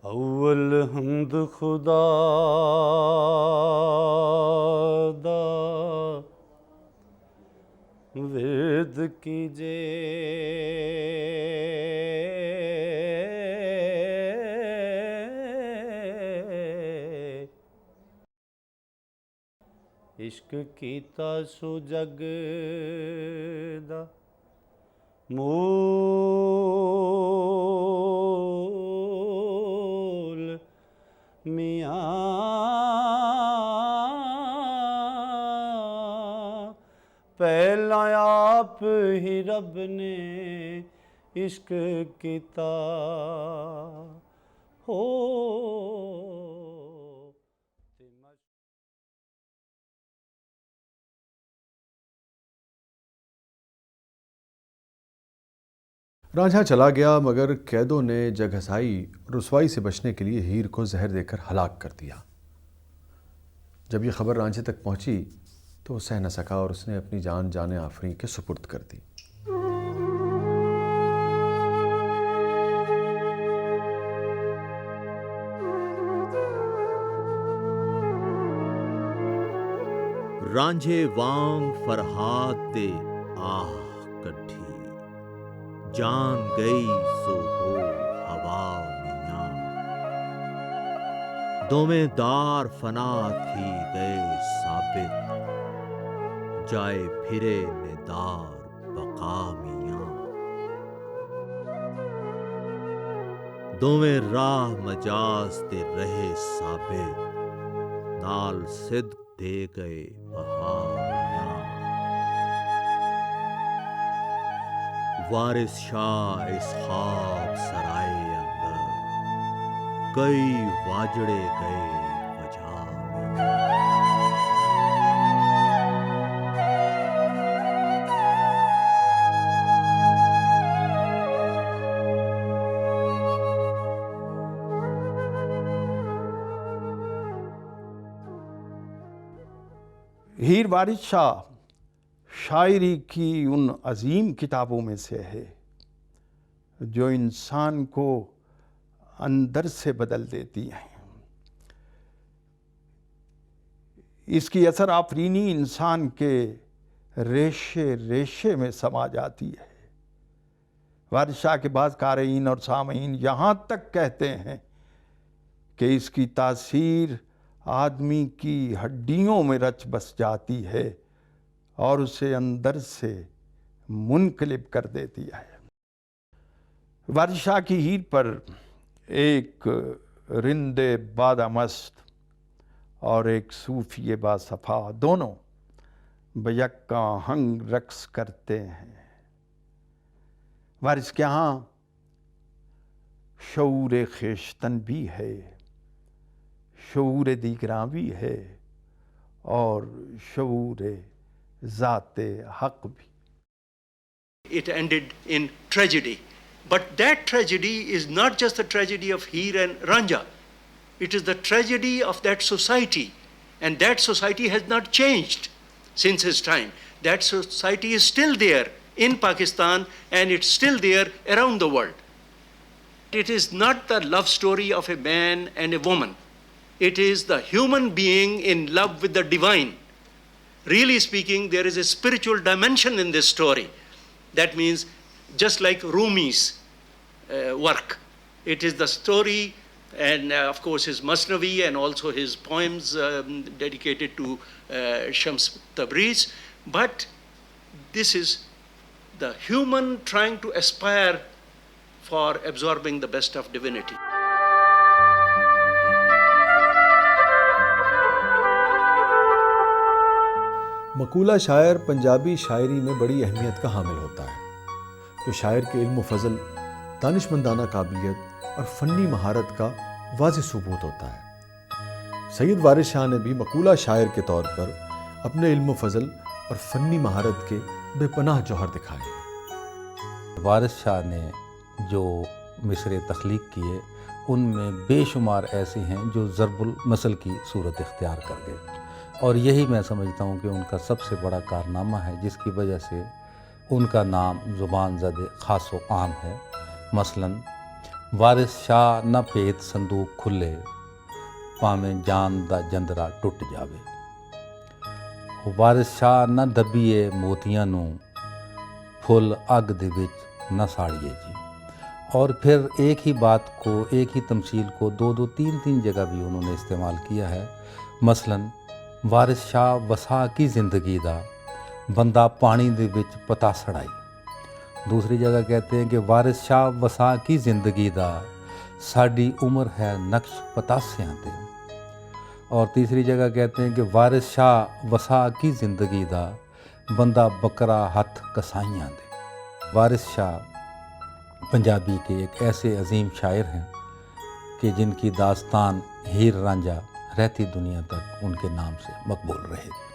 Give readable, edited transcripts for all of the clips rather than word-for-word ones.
اول حمد خدا دا ورد کیجے، عشق کیتا سو جگ دا مول میاں پہلا آپ ہی رب نے عشق کیتا ہو۔ رانجھا چلا گیا مگر قیدوں نے جگ ہسائی، رسوائی سے بچنے کے لیے ہیر کو زہر دے کر ہلاک کر دیا۔ جب یہ خبر رانجھے تک پہنچی تو وہ سہ نہ سکا اور اس نے اپنی جان جان آفریں کے سپرد کر دی۔ رانجھے وانگ فرہاد تے آہ کٹھی، جان گئی سو ہو ہوا میاں، دومیں دار فنا تھی گئے ثابت، جائے پھرے ندار بقا میاں، دومیں راہ مجاز تے رہے ثابت، نال صدق دے گئے بہا میاں، وارث شاہ اس خواب سرائے اندر، کئی واجڑے گئے وجہ میاں۔ ہیر وارث شاہ شاعری کی ان عظیم کتابوں میں سے ہے جو انسان کو اندر سے بدل دیتی ہیں۔ اس کی اثر آفرینی انسان کے ریشے ریشے میں سما جاتی ہے۔ وارث شاہ کے بعض قارئین اور سامعین یہاں تک کہتے ہیں کہ اس کی تاثیر آدمی کی ہڈیوں میں رچ بس جاتی ہے اور اسے اندر سے منقلب کر دیتی ہے۔ وارث شاہ کی ہیر پر ایک رند بادہ مست اور ایک صوفی باصفا دونوں بیک آہنگ رقص کرتے ہیں۔ وارث کے ہاں شعور خویشتن بھی ہے، شعور دیگراں بھی ہے اور شعور ذات حق بھی۔ It ended in tragedy. But that tragedy is not just the tragedy of Heer and Ranjha. It is the tragedy of that society. And that society has not changed since his time. That society is still there in Pakistan and it's still there around the world. It is not the love story of a man and a woman. It is the human being in love with the divine. Really speaking, there is a spiritual dimension in this story. That means just like Rumi's work. It is the story and of course his Masnavi and also his poems dedicated to Shams Tabriz. But this is the human trying to aspire for absorbing the best of divinity. مقولہ شاعر پنجابی شاعری میں بڑی اہمیت کا حامل ہوتا ہے، جو شاعر کے علم و فضل، دانشمندانہ قابلیت اور فنی مہارت کا واضح ثبوت ہوتا ہے۔ سید وارث شاہ نے بھی مقولہ شاعر کے طور پر اپنے علم و فضل اور فنی مہارت کے بے پناہ جوہر دکھائے ہیں۔ وارث شاہ نے جو مصرے تخلیق کیے ان میں بے شمار ایسے ہیں جو ضرب المثل کی صورت اختیار کر گئے، اور یہی میں سمجھتا ہوں کہ ان کا سب سے بڑا کارنامہ ہے جس کی وجہ سے ان کا نام زبان زد خاص و عام ہے۔ مثلاً ਵਾਰਿਸ ਸ਼ਾਹ ਨਾ ਭੇਤ ਸੰਦੂਕ ਖੁੱਲੇ, ਭਾਵੇਂ ਜਾਨ ਦਾ ਜੰਦਰਾ ਟੁੱਟ ਜਾਵੇ। ਵਾਰਿਸ ਸ਼ਾਹ ਨਾ ਦੱਬੀਏ ਮੋਤੀਆਂ ਨੂੰ, ਫੁੱਲ ਅੱਗ ਦੇ ਵਿੱਚ ਨਾ ਸਾੜੀਏ ਜੀ। اور پھر ایک ہی بات کو، ایک ہی تمثیل کو دو دو تین تین جگہ بھی انہوں نے استعمال کیا ہے۔ مثلاً وارث شاہ وسا کی زندگی دا بندہ پانی دے وچ پتاسڑ آئی۔ دوسری جگہ کہتے ہیں کہ وارث شاہ وسا کی زندگی دا ساڈی عمر ہے نقش پتاسیاں تے۔ اور تیسری جگہ کہتے ہیں کہ وارث شاہ وسا کی زندگی دا بندہ بکرا ہتھ کسائیاں دے۔ وارث شاہ پنجابی کے ایک ایسے عظیم شاعر ہیں کہ جن کی داستان ہیر رانجھا رہتی دنیا تک ان کے نام سے مقبول رہے گی۔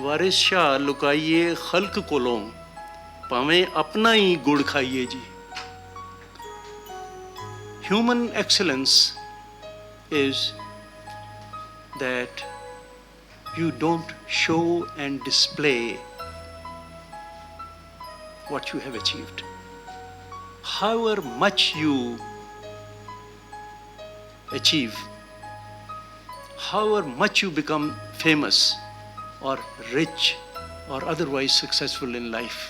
وارث شاہ لکائیے خلق کولوں، پاویں اپنا ہی گڑ کھائیے جی۔ Human excellence is that you don't show and display what you have achieved. However much you achieve, however much you become famous or rich or otherwise successful in life,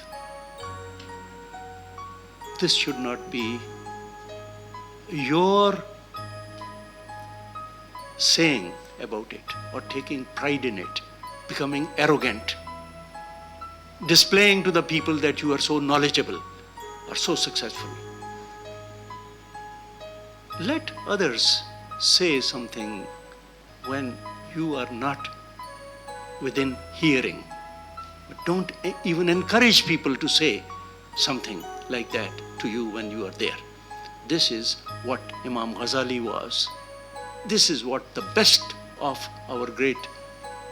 this should not be your saying about it or taking pride in it, becoming arrogant, displaying to the people that you are so knowledgeable or so successful. Let others say something when you are not within hearing. But don't even encourage people to say something like that to you when you are there. This is what Imam Ghazali was. This is what the best of our great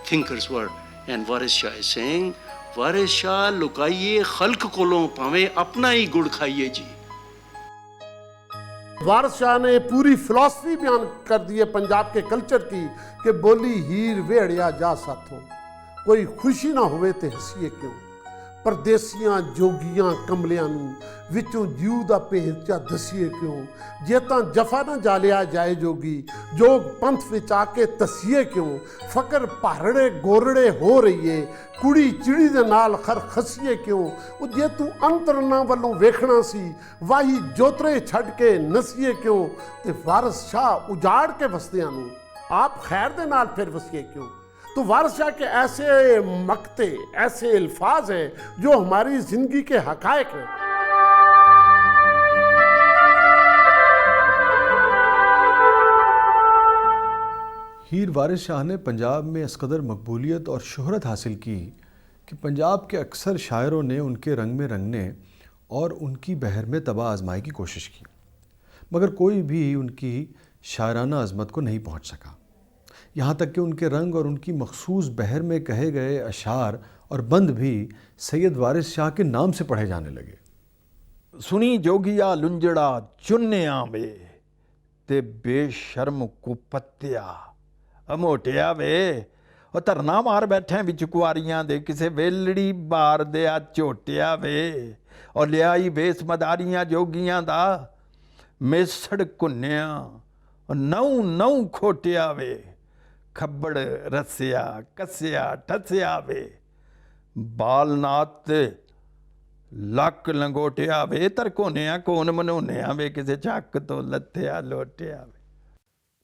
thinkers were. And Waris Shah is saying, وارث شاہ لکائیے خلق کولوں، پاویں اپنا ہی گڑ کھائیے جی۔ وارث شاہ نے پوری فلسفی بیان کر دی ہے پنجاب کے کلچر کی کہ بولی ہیر ویڑیا جا ساتھوں، کوئی خوشی نہ ہوئے تے ہسیے کیوں، پردیسیاں جوگیاں کملیاں نوں وچوں جیو دا پہچا دسیے کیوں، جے تاں جفا نہ جالیا جائے جوگی جوگ پنتھ وچ آ کے تسیے کیوں، فقر پہاڑے گورڑے ہو رہیے کڑی چڑی دے نال خر خسیے کیوں، او جے تو انترنا والوں ویکھنا سی واہی جوترے چھڈ کے نسیے کیوں، تے وارث شاہ اجاڑ کے وسدیاں نوں آپ خیر دے نال پھر وسیے کیوں۔ تو وارث شاہ کے ایسے مقطع، ایسے الفاظ ہیں جو ہماری زندگی کے حقائق ہیں۔ ہیر وارث شاہ نے پنجاب میں اس قدر مقبولیت اور شہرت حاصل کی کہ پنجاب کے اکثر شاعروں نے ان کے رنگ میں رنگنے اور ان کی بحر میں طبع آزمائی کی کوشش کی، مگر کوئی بھی ان کی شاعرانہ عظمت کو نہیں پہنچ سکا، یہاں تک کہ ان کے رنگ اور ان کی مخصوص بحر میں کہے گئے اشعار اور بند بھی سید وارث شاہ کے نام سے پڑھے جانے لگے۔ سنی جوگیا لنجڑا چنیاں وے تے بے شرم کو پتیا موٹیا وے، اور دھرنا مار بیٹھے وچ کواریاں دے کسے ویلڑی بار دیا چوٹیا وے، اور لیائی ویس مداریاں جوگیاں دا میسڑ کنیاں اور نو نو کھوٹیا وے، کھبڑ رسیا کسیا ٹھسیا وے، بال نات لک لنگوٹیا وے، ترکونیا کون منونیا وے، کسے چک تو لتھیا لوٹیا وے۔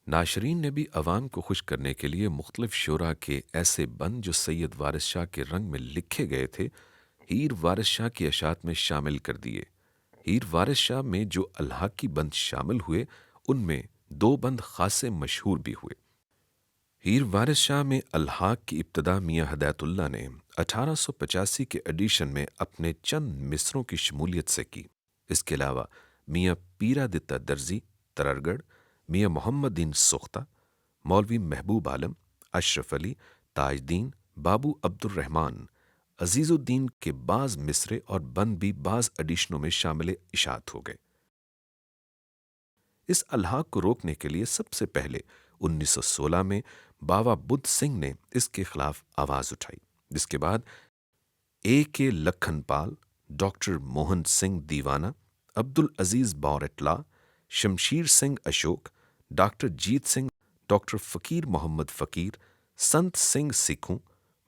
ناشرین نے بھی عوام کو خوش کرنے کے لیے مختلف شعراء کے ایسے بند جو سید وارث شاہ کے رنگ میں لکھے گئے تھے ہیر وارث شاہ کی اشاعت میں شامل کر دیے۔ ہیر وارث شاہ میں جو الحاقی بند شامل ہوئے ان میں 2 بند خاصے مشہور بھی ہوئے۔ ہیر وارث شاہ میں الحاق کی ابتدا میاں ہدایت اللہ نے 1885 کے ایڈیشن میں اپنے چند مصروں کی شمولیت سے کی۔ اس کے علاوہ میاں پیرا دتا درزی تررگڑھ، میاں محمد دین سختہ، مولوی محبوب عالم، اشرف علی، تاج دین، بابو عبد الرحمن، عزیز الدین کے بعض مصرے اور بند بھی بعض ایڈیشنوں میں شامل اشاعت ہو گئے۔ اس الحاق کو روکنے کے لیے سب سے پہلے 1916 میں باوا بدھ سنگھ نے اس کے خلاف آواز اٹھائی، جس کے بعد اے کے لکھن پال، ڈاکٹر موہن سنگھ دیوانہ، عبد العزیز بورٹلا، شمشیر سنگھ اشوک، ڈاکٹر جیت سنگھ، ڈاکٹر فقیر محمد فقیر، سنت سنگھ سکھوں،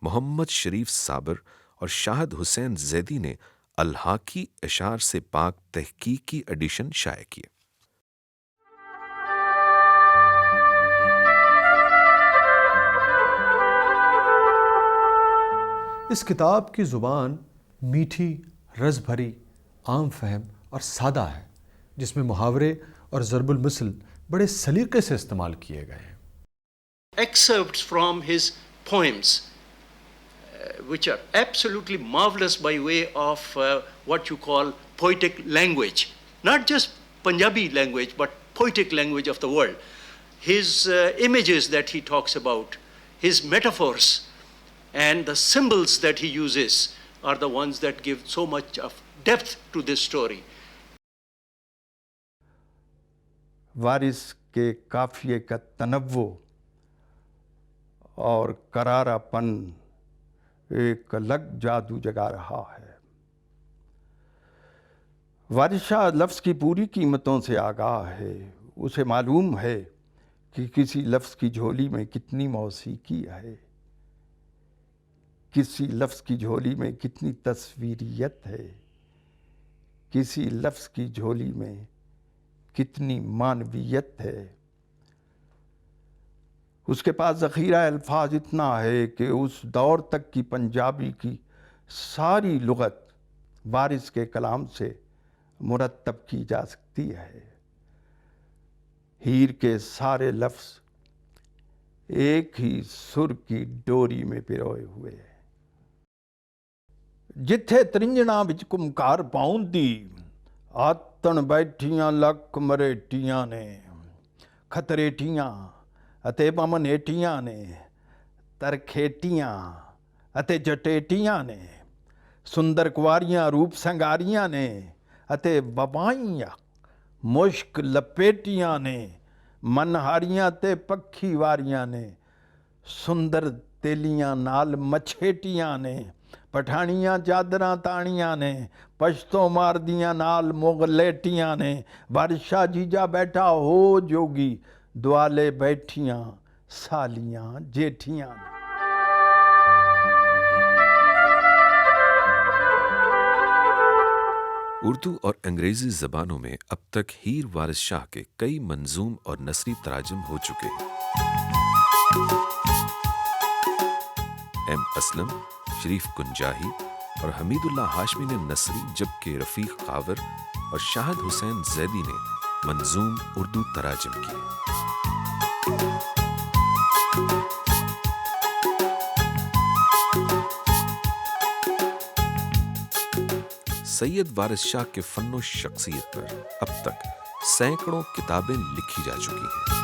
محمد شریف صابر اور شاہد حسین زیدی نے الحاقی اشعار سے پاک تحقیقی ایڈیشن شائع کیے۔ اس کتاب کی زبان میٹھی، رس بھری، عام فہم اور سادہ ہے، جس میں محاورے اور ضرب المثل بڑے سلیقے سے استعمال کیے گئے ہیں۔ Excerpts from his poems, which are absolutely marvelous by way of what you call poetic language, not just Punjabi language, but poetic language of the world. His images that he talks about, his metaphors, and the symbols that he uses are the ones that give so much of depth to this story. وارث کے قافیے کا تنوع اور کرارا پن ایک الگ جادو جگا رہا ہے۔ وارث شاہ لفظ کی پوری قیمتوں سے آگاہ ہے، اسے معلوم ہے کہ کسی لفظ کی جھولی میں کتنی موسیقی ہے، کسی لفظ کی جھولی میں کتنی تصویریت ہے، کسی لفظ کی جھولی میں کتنی معنویت ہے۔ اس کے پاس ذخیرہ الفاظ اتنا ہے کہ اس دور تک کی پنجابی کی ساری لغت وارث کے کلام سے مرتب کی جا سکتی ہے۔ ہیر کے سارے لفظ ایک ہی سر کی ڈوری میں پروئے ہوئے ہیں۔ جتھے ترنجنا وچ کمکار پاؤندی، آتن بیٹھیاں لکھ مریٹیاں نے، خطریٹیاں اتے پمنیٹیاں نے، ترکھیٹیاں اتے جٹیٹیاں نے، سندر کواریاں روپ سنگاریاں نے اتے ببائیاں مشک لپیٹیاں نے، منہاریاں تے پکھی واریاں نے، سندر تیلیاں نال مچھیٹیاں نے، پٹھانیاں چادراں تانیاں نے، پشتوں ماردیاں نال مغلیٹیاں نے، بادشاہ جیجا بیٹھا ہو جوگی، دوالے بیٹھیاں سالیاں جیٹھیاں نے۔ اردو اور انگریزی زبانوں میں اب تک ہیر وارث شاہ کے کئی منظوم اور نثری تراجم ہو چکے ہیں۔ ایم اسلم، شریف کنجاہی اور حمید اللہ ہاشمی نے نثری، جبکہ رفیق خاور اور شاہد حسین زیدی نے منظوم اردو تراجم کیے۔ سید وارث شاہ کے فن و شخصیت پر اب تک سینکڑوں کتابیں لکھی جا چکی ہیں۔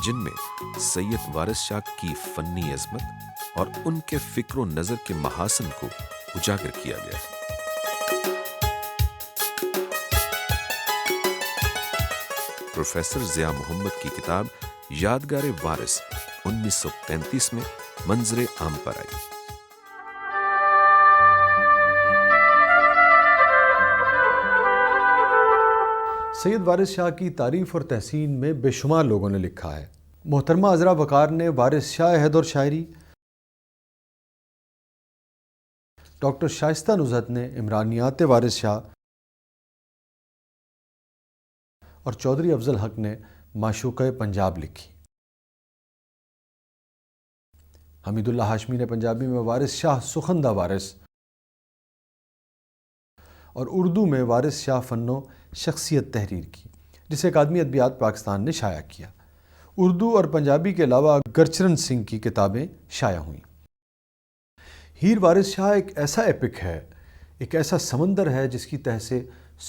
جن میں سید وارث شاہ کی فنی عظمت اور ان کے فکر و نظر کے محاسن کو اجاگر کیا گیا ہے۔ پروفیسر ضیاء محمد کی کتاب یادگار وارث 1935 میں منظر عام پر آئی۔ سید وارث شاہ کی تعریف اور تحسین میں بے شمار لوگوں نے لکھا ہے۔ محترمہ عذرا وقار نے وارث شاہ عہد اور شاعری، ڈاکٹر شائستہ نزہت نے عمرانیات وارث شاہ اور چودھری افضل حق نے معشوقہ پنجاب لکھی۔ حمید اللہ ہاشمی نے پنجابی میں وارث شاہ سخندہ وارث اور اردو میں وارث شاہ فن و شخصیت تحریر کی، جسے اکادمی ادبیات پاکستان نے شائع کیا۔ اردو اور پنجابی کے علاوہ گرچرن سنگھ کی کتابیں شائع ہوئیں۔ ہیر وارث شاہ ایک ایسا ایپک ہے، ایک ایسا سمندر ہے جس کی تہہ سے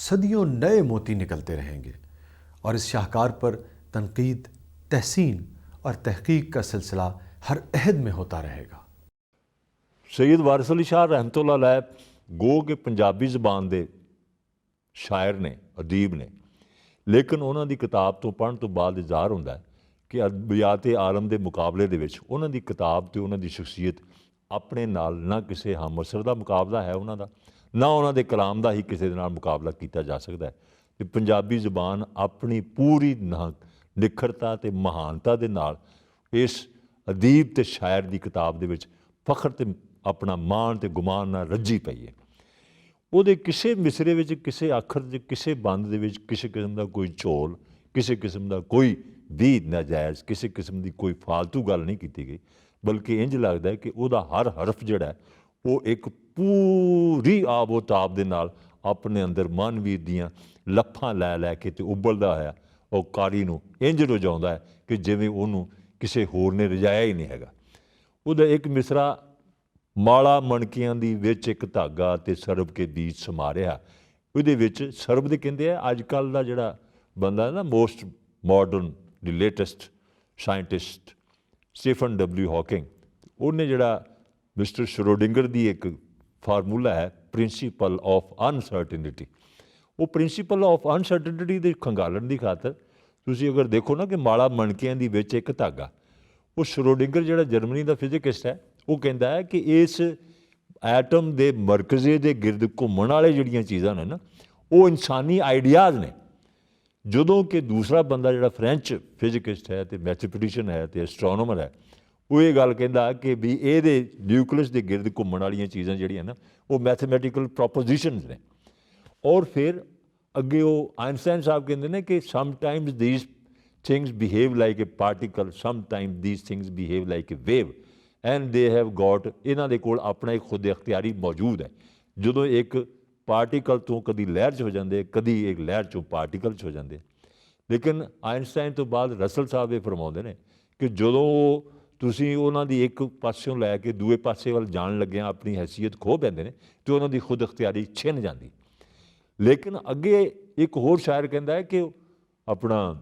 صدیوں نئے موتی نکلتے رہیں گے، اور اس شاہکار پر تنقید، تحسین اور تحقیق کا سلسلہ ہر عہد میں ہوتا رہے گا۔ سید وارث علی شاہ رحمت اللہ علیہ گو کہ پنجابی زبان دے شاعر نے، ادیب نے، لیکن انہوں دی کتاب تو پڑھن تو بعد اظہار ہوتا ہے ਕਿ ਅਦਬਿਆਤ ਆਲਮ ਦੇ ਮੁਕਾਬਲੇ ਦੇ ਵਿੱਚ ਉਹਨਾਂ ਦੀ ਕਿਤਾਬ ਤੇ ਉਹਨਾਂ ਦੀ ਸ਼ਖਸੀਅਤ ਆਪਣੇ ਨਾਲ ਨਾ ਕਿਸੇ ਹਮਅਸਰ ਦਾ ਮੁਕਾਬਲਾ ਹੈ ਉਹਨਾਂ ਦਾ, ਨਾ ਉਹਨਾਂ ਦੇ ਕਲਾਮ ਦਾ ਹੀ ਕਿਸੇ ਦੇ ਨਾਲ ਮੁਕਾਬਲਾ ਕੀਤਾ ਜਾ ਸਕਦਾ ਹੈ। ਤੇ ਪੰਜਾਬੀ ਜ਼ੁਬਾਨ ਆਪਣੀ ਪੂਰੀ ਨਿਖਰਤਾ ਤੇ ਮਹਾਨਤਾ ਦੇ ਨਾਲ ਇਸ ਅਦੀਬ ਤੇ ਸ਼ਾਇਰ ਦੀ ਕਿਤਾਬ ਦੇ ਵਿੱਚ ਫਖਰ ਤੇ ਆਪਣਾ ਮਾਣ ਤੇ ਗੁਮਾਨ ਨਾਲ ਰੱਜੀ ਪਈ ਹੈ। ਉਹਦੇ ਕਿਸੇ ਮਿਸਰੇ ਵਿੱਚ, ਕਿਸੇ ਅੱਖਰ 'ਚ, ਕਿਸੇ ਬੰਦ ਦੇ ਵਿੱਚ ਕਿਸੇ ਕਿਸਮ ਦਾ ਕੋਈ ਝੋਲ, ਕਿਸੇ ਕਿਸਮ ਦਾ ਕੋਈ ਵੀ ਨਾਜਾਇਜ਼, ਕਿਸੇ ਕਿਸਮ ਦੀ ਕੋਈ ਫਾਲਤੂ ਗੱਲ ਨਹੀਂ ਕੀਤੀ ਗਈ, ਬਲਕਿ ਇੰਜ ਲੱਗਦਾ ਹੈ ਕਿ ਉਹਦਾ ਹਰ ਹਰਫ ਜਿਹੜਾ ਉਹ ਇੱਕ ਪੂਰੀ ਆਬੋ ਤਾਬ ਦੇ ਨਾਲ ਆਪਣੇ ਅੰਦਰ ਮਨਵੀਰ ਦੀਆਂ ਲੱਫਾਂ ਲੈ ਲੈ ਕੇ ਤੇ ਉਬਲਦਾ ਹੋਇਆ ਉਹ ਕਾਰੀ ਨੂੰ ਇੰਜ ਰੁਝਾਉਂਦਾ ਹੈ ਕਿ ਜਿਵੇਂ ਉਹਨੂੰ ਕਿਸੇ ਹੋਰ ਨੇ ਰਜਾਇਆ ਹੀ ਨਹੀਂ ਹੈਗਾ। ਉਹਦਾ ਇੱਕ ਮਿਸਰਾ, ਮਾਲਾ ਮਣਕੀਆਂ ਦੀ ਵਿੱਚ ਇੱਕ ਧਾਗਾ ਤੇ ਸਰਬ ਕੇ ਬੀਚ ਸਮਾਰਿਆ, ਉਹਦੇ ਵਿੱਚ ਸਰਬ ਦੇ ਕਹਿੰਦੇ ਆ ਅੱਜ ਕੱਲ੍ਹ ਦਾ ਜਿਹੜਾ ਬੰਦਾ ਨਾ ਮੋਸਟ ਮਾਡਰਨ ਦੀ latest scientist Stephen W Hawking, ਉਹਨੇ ਜਿਹੜਾ ਮਿਸਟਰ ਸ਼ਰੋਡਿੰਗਰ ਦੀ ਇੱਕ ਫਾਰਮੂਲਾ ਹੈ ਪ੍ਰਿੰਸੀਪਲ ਆਫ ਅਨਸਰਟਨਿਟੀ, ਉਹ ਪ੍ਰਿੰਸੀਪਲ ਆਫ ਅਨਸਰਟਨਿਟੀ ਦੇ ਖੰਗਾਲਣ ਦੀ ਖਾਤਰ ਤੁਸੀਂ ਅਗਰ ਦੇਖੋ ਨਾ ਕਿ ਮਾਲਾ ਮਣਕਿਆਂ ਦੀ ਵਿੱਚ ਇੱਕ ਧਾਗਾ, ਉਹ ਸ਼ਰੋਡਿੰਗਰ ਜਿਹੜਾ ਜਰਮਨੀ ਦਾ ਫਿਜ਼ਿਕਿਸਟ ਹੈ ਉਹ ਕਹਿੰਦਾ ਹੈ ਕਿ ਇਸ ਐਟਮ ਦੇ ਮਰਕਜ਼ੇ ਦੇ ਗਿਰਦ ਘੁੰਮਣ ਵਾਲੇ ਜਿਹੜੀਆਂ ਚੀਜ਼ਾਂ ਨੇ ਨਾ ਉਹ ਇਨਸਾਨੀ ਆਈਡੀਆਜ਼ ਨੇ। ਜਦੋਂ ਕਿ ਦੂਸਰਾ ਬੰਦਾ ਜਿਹੜਾ ਫ੍ਰੈਂਚ ਫਿਜ਼ਿਕਿਸਟ ਹੈ ਤੇ ਮੈਥਮੈਟੀਸ਼ੀਅਨ ਹੈ ਤੇ ਐਸਟ੍ਰੋਨੋਮਰ ਹੈ, ਉਹ ਇਹ ਗੱਲ ਕਹਿੰਦਾ ਕਿ ਵੀ ਇਹਦੇ ਨਿਊਕਲੀਅਸ ਦੇ ਗਿਰਦ ਘੁੰਮਣ ਵਾਲੀਆਂ ਚੀਜ਼ਾਂ ਜਿਹੜੀਆਂ ਨਾ ਉਹ ਮੈਥਮੈਟੀਕਲ ਪ੍ਰੋਪੋਜੀਸ਼ਨਸ ਨੇ। ਔਰ ਫਿਰ ਅੱਗੇ ਉਹ ਆਇਨਸਟਾਈਨ ਸਾਹਿਬ ਕਹਿੰਦੇ ਨੇ ਕਿ sometimes these things behave like a particle, sometime these things behave like a wave and they have got, ਇਹਨਾਂ ਦੇ ਕੋਲ ਆਪਣਾ ਇੱਕ ਖੁਦ ਇਖਤਿਆਰੀ ਮੌਜੂਦ ਹੈ। ਜਦੋਂ ਇੱਕ ਪਾਰਟੀਕਲ ਤੋਂ ਕਦੀ ਲਹਿਰ 'ਚ ਹੋ ਜਾਂਦੇ, ਕਦੀ ਇੱਕ ਲਹਿਰ 'ਚੋਂ ਪਾਰਟੀਕਲ 'ਚ ਹੋ ਜਾਂਦੇ। ਲੇਕਿਨ ਆਇਨਸਟਾਈਨ ਤੋਂ ਬਾਅਦ ਰਸਲ ਸਾਹਿਬ ਇਹ ਫਰਮਾਉਂਦੇ ਨੇ ਕਿ ਜਦੋਂ ਤੁਸੀਂ ਉਹਨਾਂ ਦੀ ਇੱਕ ਪਾਸਿਓਂ ਲੈ ਕੇ ਦੂਏ ਪਾਸੇ ਵੱਲ ਜਾਣ ਲੱਗਿਆਂ ਆਪਣੀ ਹੈਸੀਅਤ ਖੋਹ ਪੈਂਦੇ ਨੇ ਅਤੇ ਉਹਨਾਂ ਦੀ ਖੁਦ ਇਖਤਿਆਰੀ ਛਿਨ ਜਾਂਦੀ। ਲੇਕਿਨ ਅੱਗੇ ਇੱਕ ਹੋਰ ਸ਼ਾਇਰ ਕਹਿੰਦਾ ਹੈ ਕਿ ਆਪਣਾ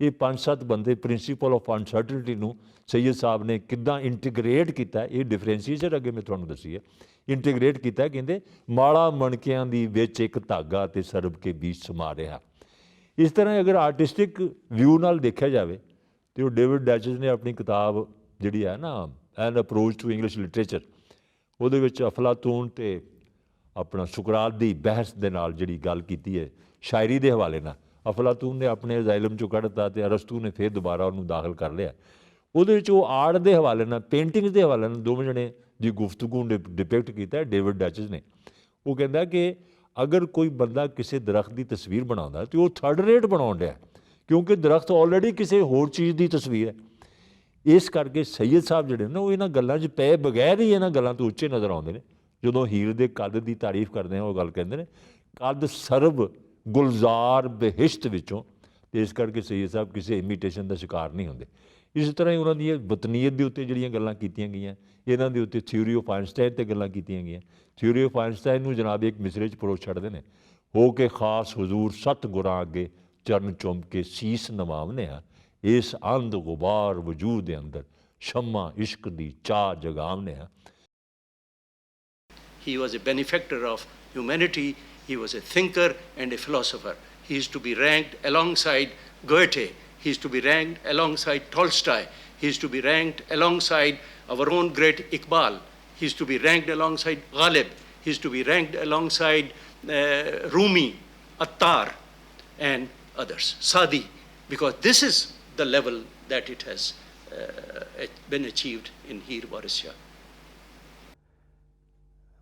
ਇਹ 5-7 ਬੰਦੇ ਪ੍ਰਿੰਸੀਪਲ ਆਫ ਅਨਸਰਟਨਟੀ ਨੂੰ ਸੈਯਦ ਸਾਹਿਬ ਨੇ ਕਿੱਦਾਂ ਇੰਟੀਗ੍ਰੇਟ ਕੀਤਾ, ਇਹ ਡਿਫਰੈਂਸ਼ੀਏਸ਼ਨ ਅੱਗੇ ਮੈਂ ਤੁਹਾਨੂੰ ਦੱਸੀ ਹੈ, ਇੰਟੀਗ੍ਰੇਟ ਕੀਤਾ। ਕਹਿੰਦੇ ਮਾਲਾ ਮਣਕਿਆਂ ਦੀ ਵਿੱਚ ਇੱਕ ਧਾਗਾ ਤੇ ਸਰਬ ਕੇ ਬੀਚ ਸਮਾ ਰਿਹਾ। ਇਸ ਤਰ੍ਹਾਂ ਅਗਰ ਆਰਟਿਸਟਿਕ ਵਿਊ ਨਾਲ ਦੇਖਿਆ ਜਾਵੇ ਤੇ ਉਹ ਡੇਵਿਡ ਡੈਚਸ ਨੇ ਆਪਣੀ ਕਿਤਾਬ ਜਿਹੜੀ ਹੈ ਨਾ ਐਨ ਅਪਰੋਚ ਟੂ ਇੰਗਲਿਸ਼ ਲਿਟਰੇਚਰ, ਉਹਦੇ ਵਿੱਚ ਅਫਲਾਤੂਨ ਤੇ ਆਪਣਾ ਸੁਕਰਾਤ ਦੀ ਬਹਿਸ ਦੇ ਨਾਲ ਜਿਹੜੀ ਗੱਲ ਕੀਤੀ ਹੈ ਸ਼ਾਇਰੀ ਦੇ ਹਵਾਲੇ ਨਾਲ, ਅਫਲਾਤੂਨ ਨੇ ਆਪਣੇ ਅਜ਼ਾਇਲਮ 'ਚੋਂ ਕੱਢ ਦਿੱਤਾ ਅਤੇ ਅਰਸਤੂ ਨੇ ਫਿਰ ਦੁਬਾਰਾ ਉਹਨੂੰ ਦਾਖਲ ਕਰ ਲਿਆ। ਉਹਦੇ ਵਿੱਚ ਉਹ ਆਰਟ ਦੇ ਹਵਾਲੇ ਨਾਲ, ਪੇਂਟਿੰਗਸ ਦੇ ਹਵਾਲੇ ਨਾਲ ਦੋਵੇਂ ਜਣੇ ਦੀ ਗੁਫ਼ਤਗੂ ਨੂੰ ਡਿਪਿਕਟ ਕੀਤਾ ਡੇਵਿਡ ਡੈਚਸ ਨੇ। ਉਹ ਕਹਿੰਦਾ ਕਿ ਅਗਰ ਕੋਈ ਬੰਦਾ ਕਿਸੇ ਦਰਖਤ ਦੀ ਤਸਵੀਰ ਬਣਾਉਂਦਾ ਤਾਂ ਉਹ ਥਰਡ ਰੇਟ ਬਣਾਉਣ ਡਿਆ, ਕਿਉਂਕਿ ਦਰਖਤ ਆਲਰੇਡੀ ਕਿਸੇ ਹੋਰ ਚੀਜ਼ ਦੀ ਤਸਵੀਰ ਹੈ। ਇਸ ਕਰਕੇ ਸੈਯਦ ਸਾਹਿਬ ਜਿਹੜੇ ਨੇ ਉਹ ਇਹਨਾਂ ਗੱਲਾਂ 'ਚ ਪਏ ਬਗੈਰ ਹੀ ਇਹਨਾਂ ਗੱਲਾਂ ਤੋਂ ਉੱਚੇ ਨਜ਼ਰ ਆਉਂਦੇ ਨੇ। ਜਦੋਂ ਹੀਰ ਦੇ ਕੱਦ ਦੀ ਤਾਰੀਫ ਕਰਦੇ ਆ ਉਹ ਗੱਲ ਕਹਿੰਦੇ ਨੇ ਕੱਦ ਸਰਬ ਗੁਲਜ਼ਾਰ ਬਹਿਸ਼ਤ ਵਿੱਚੋਂ, ਅਤੇ ਇਸ ਕਰਕੇ ਸੈਯਦ ਸਾਹਿਬ ਕਿਸੇ ਇਮੀਟੇਸ਼ਨ ਦਾ ਸ਼ਿਕਾਰ ਨਹੀਂ ਹੁੰਦੇ। ਇਸ ਤਰ੍ਹਾਂ ਹੀ ਉਹਨਾਂ ਦੀ ਵਤਨੀਅਤ ਦੇ ਉੱਤੇ ਜਿਹੜੀਆਂ ਗੱਲਾਂ ਕੀਤੀਆਂ ਗਈਆਂ, ਇਹਨਾਂ ਦੇ ਉੱਤੇ ਥਿਊਰੀ ਆਫ ਆਇਨਸਟਾਈਨ 'ਤੇ ਗੱਲਾਂ ਕੀਤੀਆਂ ਗਈਆਂ। ਥਿਊਰੀ ਆਫ ਆਇਨਸਟਾਈਨ ਨੂੰ ਜਨਾਬ ਇੱਕ ਮਿਸਰੇ 'ਚ ਪਰੋਸ ਛੱਡਦੇ ਨੇ, ਹੋ ਕੇ ਖਾਸ ਹਜ਼ੂਰ ਸੱਤ ਗੁਰਾਂ ਅੱਗੇ ਚਰਨ ਚੁੰਮ ਕੇ ਸੀਸ ਨਵਾਵਨੇ ਆ, ਇਸ ਅੰਧ ਗੁਬਾਰ ਵਜੂਦ ਦੇ ਅੰਦਰ ਸ਼ਮਾ ਇਸ਼ਕ ਦੀ ਚਾਹ ਜਗਾਵਨੇ ਆ। He was a benefactor of humanity. He was a thinker and a philosopher. He is to be ranked alongside Goethe. He is to be ranked alongside Tolstoy. He is to be ranked alongside our own great Iqbal. He is to be ranked alongside Ghalib. He is to be ranked alongside Rumi, Attar, and others, Sadi, because this is the level that it has been achieved in Heer Waris Shah.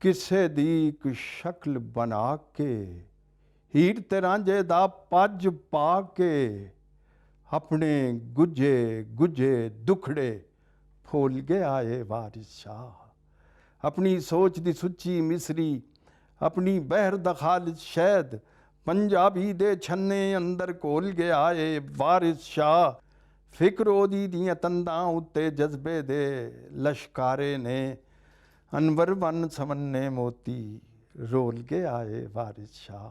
ਕਿਸੇ ਦੀ ਇੱਕ ਸ਼ਕਲ ਬਣਾ ਕੇ, ਹੀਰ ਤੇ ਰਾਂਝੇ ਦਾ ਪੱਜ ਪਾ ਕੇ, ਆਪਣੇ ਗੁੱਝੇ ਗੁੱਝੇ ਦੁਖੜੇ ਫੋਲ ਗਿਆ ਏ ਵਾਰਿਸ ਸ਼ਾਹ। ਆਪਣੀ ਸੋਚ ਦੀ ਸੁੱਚੀ ਮਿਸਰੀ, ਆਪਣੀ ਬਹਿਰ ਦਾ ਖਾਲਿਦ ਸ਼ਹਿਦ, ਪੰਜਾਬੀ ਦੇ ਛੰਨੇ ਅੰਦਰ ਘੋਲ ਗਿਆ ਏ ਵਾਰਿਸ ਸ਼ਾਹ। ਫਿਕਰ ਉਹਦੀ ਦੀਆਂ ਤੰਦਾਂ ਉੱਤੇ ਜਜ਼ਬੇ ਦੇ ਲਸ਼ਕਾਰੇ ਨੇ, ਅਨਵਰ ਬਨ ਸਮੰਨੇ ਮੋਤੀ ਰੋਲ ਗਿਆ ਏ ਵਾਰਿਸ ਸ਼ਾਹ।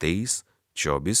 23, 24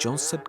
64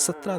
17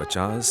50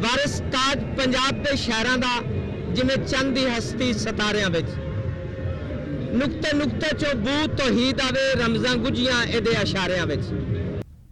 ਵਾਰਿਸ ਤਾਜ ਪੰਜਾਬ ਦੇ ਸ਼ਾਇਰਾਂ ਦਾ ਜਿਵੇਂ ਚੰਦ ਦੀ ਹਸਤੀ ਸਤਾਰਿਆਂ ਵਿੱਚ, ਨੁਕਤੇ ਨੁਕਤੇ ਚੋਂ ਬੂ ਤੌਹੀਦ ਆਵੇ ਰਮਜ਼ਾਂ ਗੁੱਝੀਆਂ ਇਹਦੇ ਅਸ਼ਾਰਿਆਂ ਵਿੱਚ।